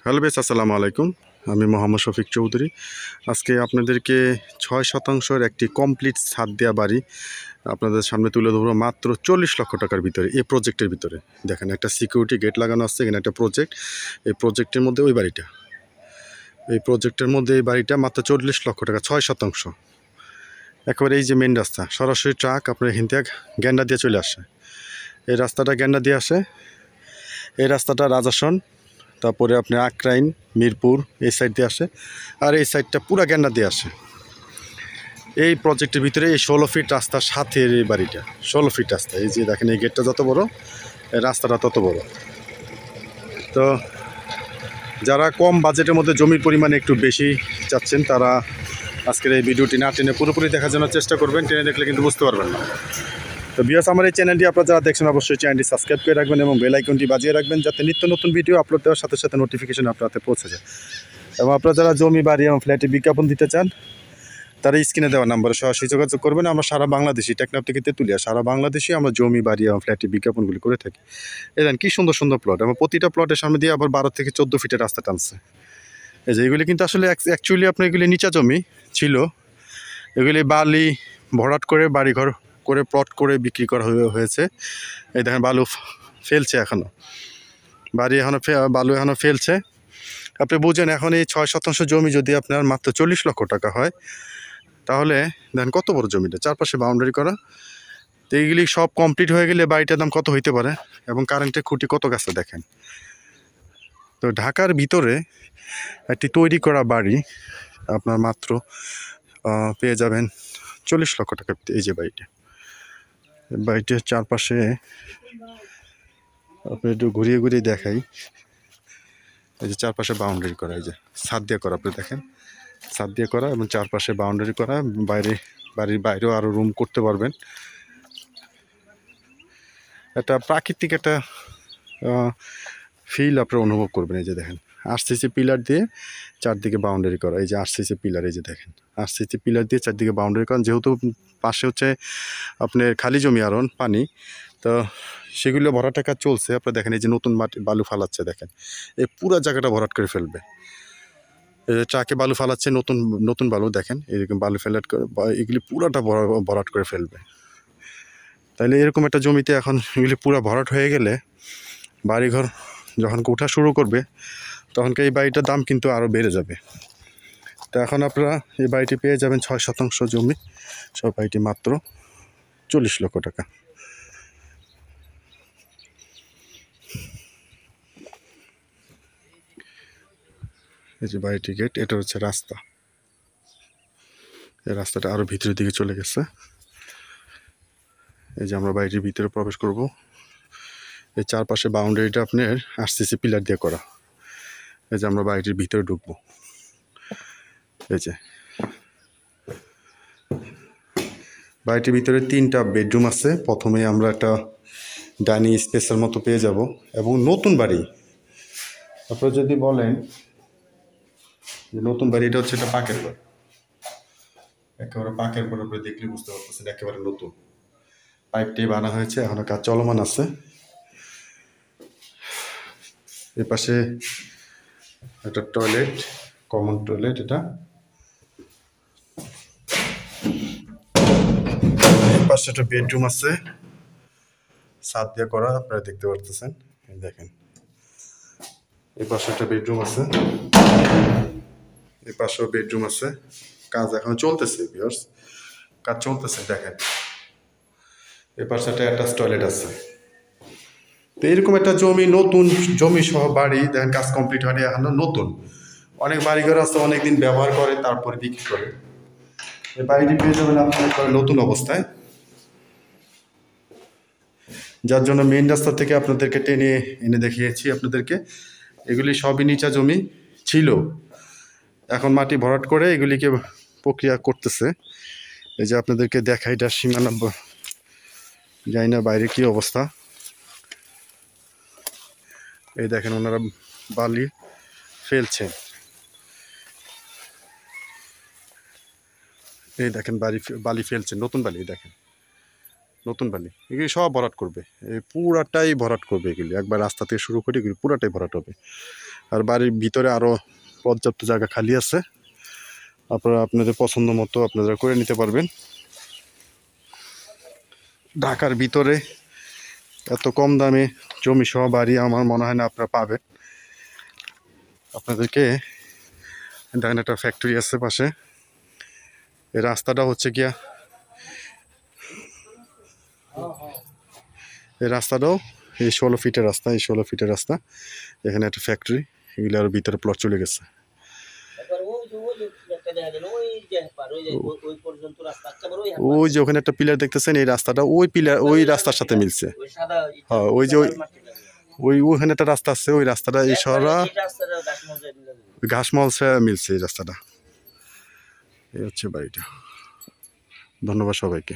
Hello বেশ, আসসালামু আলাইকুম। আমি মোহাম্মদ শফিক চৌধুরী। আজকে আপনাদেরকে 6 শতাংশের একটি কমপ্লিট ছাদ দেওয়া বাড়ি আপনাদের সামনে তুলে ধরবো মাত্র 40 লক্ষ টাকার ভিতরে। এই প্রজেক্টের ভিতরে দেখেন একটা সিকিউরিটি গেট লাগানো আছে, এখানে একটা প্রজেক্ট। এই প্রজেক্টের মধ্যে ওই বাড়িটা, এই প্রজেক্টের মধ্যে এই বাড়িটা মাত্র 40 লক্ষ টাকা, 6 শতাংশ। একেবারে এই যে মেন রাস্তা, সরাসরি ট্রাক আপনার এখান থেকে গ্যান্ডা দিয়ে চলে আসে। এই রাস্তাটা গ্যান্ডা দিয়ে আসে, এই রাস্তাটা রাজাসন, তারপরে আপনি আক্রাইন, মিরপুর এই সাইড দিয়ে আসে, আর এই সাইডটা পুরা গ্যান্ডা দিয়ে আসে। এই প্রজেক্টের ভিতরে এই 16 ফিট রাস্তার সাথে এই বাড়িটা, 16 ফিট রাস্তা। এই যে দেখেন এই গেটটা যত বড়, এই রাস্তাটা তত বড়। তো যারা কম বাজেটের মধ্যে জমির পরিমাণে একটু বেশি চাচ্ছেন, তারা আজকের এই ভিডিওটি না টেনে পুরোপুরি দেখার জন্য চেষ্টা করবেন। টেনে দেখলে কিন্তু বুঝতে পারবেন না। তো ভিউয়ার্স, আমার এই চ্যানেলটি আপনারা যারা দেখছেন অবশ্যই চ্যানেলটি সাবস্ক্রাইব করে রাখবেন এবং বেল আইকনটি বাজিয়ে রাখবেন, যাতে নিত্য নতুন ভিডিও আপলোড দেওয়ার সাথে সাথে নোটিফিকেশন আপনার হাতে পৌঁছে যায়। এবং আপনারা যারা জমি বাড়ি এবং ফ্ল্যাটে বিজ্ঞাপন দিতে চান, তারা স্ক্রিনে দেওয়া নাম্বারে সরাসরি যোগাযোগ করবেন। আমরা সারা বাংলাদেশি, টেকনাফ থেকে তেঁতুলিয়া, সারা বাংলাদেশে আমরা জমি বাড়ি এবং ফ্ল্যাটে বিজ্ঞাপনগুলি করে থাকি। এই দেন কি সুন্দর সুন্দর প্লট, এবং প্রতিটা প্লটের সামনে দিয়ে আবার 12 থেকে 14 ফিটের রাস্তা টানছে। এই যে এগুলি কিন্তু আসলে অ্যাকচুয়ালি আপনার এগুলি নিচা জমি ছিল, এগুলি বালি ভরাট করে বাড়িঘর করে প্লট করে বিক্রি করা হয়েছে। এই দেখেন বালু ফেলছে এখনও, বাড়ি এখনও বালু এখনও ফেলছে। আপনি বুঝেন এখন এই 6 শতাংশ জমি যদি আপনার মাত্র 40 লক্ষ টাকা হয়, তাহলে দেখেন কত বড় জমিটা, চারপাশে বাউন্ডারি করা। তো এইগুলি সব কমপ্লিট হয়ে গেলে বাড়িটার দাম কত হইতে পারে, এবং কারেন্টের খুঁটি কত গাছে দেখেন। তো ঢাকার ভিতরে একটি তৈরি করা বাড়ি আপনার মাত্র পেয়ে যাবেন 40 লক্ষ টাকা। এই যে বাড়িটার চারপাশে আপনি একটু ঘুরিয়ে ঘুরিয়ে দেখাই। এই যে চারপাশে বাউন্ডারি করা, এই যে ছাদ দিয়ে করা, আপনি দেখেন ছাদ দিয়ে করা এবং চারপাশে বাউন্ডারি করা। বাড়ির বাইরেও আরও রুম করতে পারবেন। একটা প্রাকৃতিক একটা ফিল আপনারা অনুভব করবেন। এই যে দেখেন আরসিসি পিলার দিয়ে চারদিকে বাউন্ডারি করা, এই যে আরসিসি পিলার, এই যে দেখেন আরসিসি পিলার দিয়ে চারদিকে বাউন্ডারি করা। যেহেতু পাশে হচ্ছে আপনার খালি জমি আরও পানি, তো সেগুলো ভরাটের কাজ চলছে। আপনারা দেখেন এই যে নতুন মাটি বালু ফালাচ্ছে, দেখেন এই পুরো জায়গাটা ভরাট করে ফেলবে। ট্রাকে বালু ফালাচ্ছে, নতুন নতুন বালু দেখেন এরকম বালু ফেলাট করে এগুলি পুরাটা ভরাট করে ফেলবে। তাইলে এরকম একটা জমিতে এখন এগুলি পুরো ভরাট হয়ে গেলে বাড়িঘর যখন ওঠা শুরু করবে, তখনকে এই বাড়িটার দাম কিন্তু আরও বেড়ে যাবে। তো এখন আপনারা এই বাড়িটি পেয়ে যাবেন 6 শতাংশ জমি, সব বাড়িটি মাত্র 40 লক্ষ টাকা। এই যে বাড়িটি গেট, এটা হচ্ছে রাস্তা। এই রাস্তাটা আরও ভিতরের দিকে চলে গেছে। এই যে আমরা বাড়িটির ভিতরে প্রবেশ করব। এই চারপাশে বাউন্ডারিটা আপনার আরসিসি পিলার দিয়ে করা। এই যে আমরা বাড়িটির ভিতরে ঢুকবো। এই যে বাড়িটির ভিতরে 3টা বেডরুম আছে। প্রথমে আমরা একটা ডাইনিং স্পেসের মতো পেয়ে যাব, এবং নতুন বাড়ি। আপনারা যদি বলেন যে নতুন বাড়ি, এটা হচ্ছে একটা পাকের ঘর, একেবারে পাকের ঘর। আপনি দেখলে বুঝতে পারতেছেন একেবারে নতুন। পাইপটাই বানা হয়েছে, এখনো কাজ চলমান আছে। এর পাশে একটা টয়লেট, কমন টয়লেট। এটা এর পাশে একটা বেডরুম আছে, ছাদ দিয়ে করা, আপনারা দেখতে পারতেছেন। দেখেন এই পাশে একটা বেডরুম আছে, এই পাশেও বেডরুম আছে। কাজ এখন চলতেছে ভিউয়ার্স, কাজ চলতেছে। দেখেন এই পাশে একটা অ্যাটাচ টয়লেট আছে। তো এরকম একটা জমি, নতুন জমি সহ বাড়ি, দেখেন কাজ কমপ্লিট হয়নি এখনো, নতুন। অনেক বাড়িঘর আছে অনেকদিন ব্যবহার করে তারপরে বিক্রি করে। এই বাড়িটি পেয়ে যাবেন আপনার নতুন অবস্থায়, যার জন্য মেইন রাস্তা থেকে আপনাদেরকে টেনে এনে দেখিয়েছি আপনাদেরকে। এগুলি সবই নিচা জমি ছিল, এখন মাটি ভরাট করে এগুলিকে প্রক্রিয়া করতেছে। এই যে আপনাদেরকে দেখা, এটা সীমানা, জানি না বাইরে কি অবস্থা। এই দেখেন ওনারা বালি ফেলছে, এই দেখেন বালি ফেলছে, নতুন বালি। দেখেন নতুন বালি, এগুলি সব ভরাট করবে, এই পুরাটাই ভরাট করবে। এগুলি একবার রাস্তা থেকে শুরু করে এগুলি পুরাটাই ভরাট হবে। আর বাড়ির ভিতরে আরও পর্যাপ্ত জায়গা খালি আছে, আপনারা আপনাদের পছন্দ মতো আপনারা করে নিতে পারবেন। ঢাকার ভিতরে এত কম দামে জমি সহ বাড়ি আমার মনে হয় না আপনারা পাবেন। আপনাদেরকে দেখেন একটা ফ্যাক্টরি আছে পাশে। এই রাস্তাটা হচ্ছে গিয়া, এই রাস্তাটাও এই 16 ফিটের রাস্তা, এই 16 ফিটের রাস্তা। এখানে একটা ফ্যাক্টরি, এগুলোর ভিতরে প্লট চলে গেছে। ওই যে ওখানে একটা পিলার দেখতেছেন, এই রাস্তাটা ওই পিলার ওই রাস্তার সাথে মিলছে। হ্যাঁ, ওই যে ওইখানে একটা রাস্তা আছে, ওই রাস্তাটা এই শহরা ঘাসমল সে মিলছে এই রাস্তাটা। এই হচ্ছে বাড়িটা। ধন্যবাদ সবাইকে।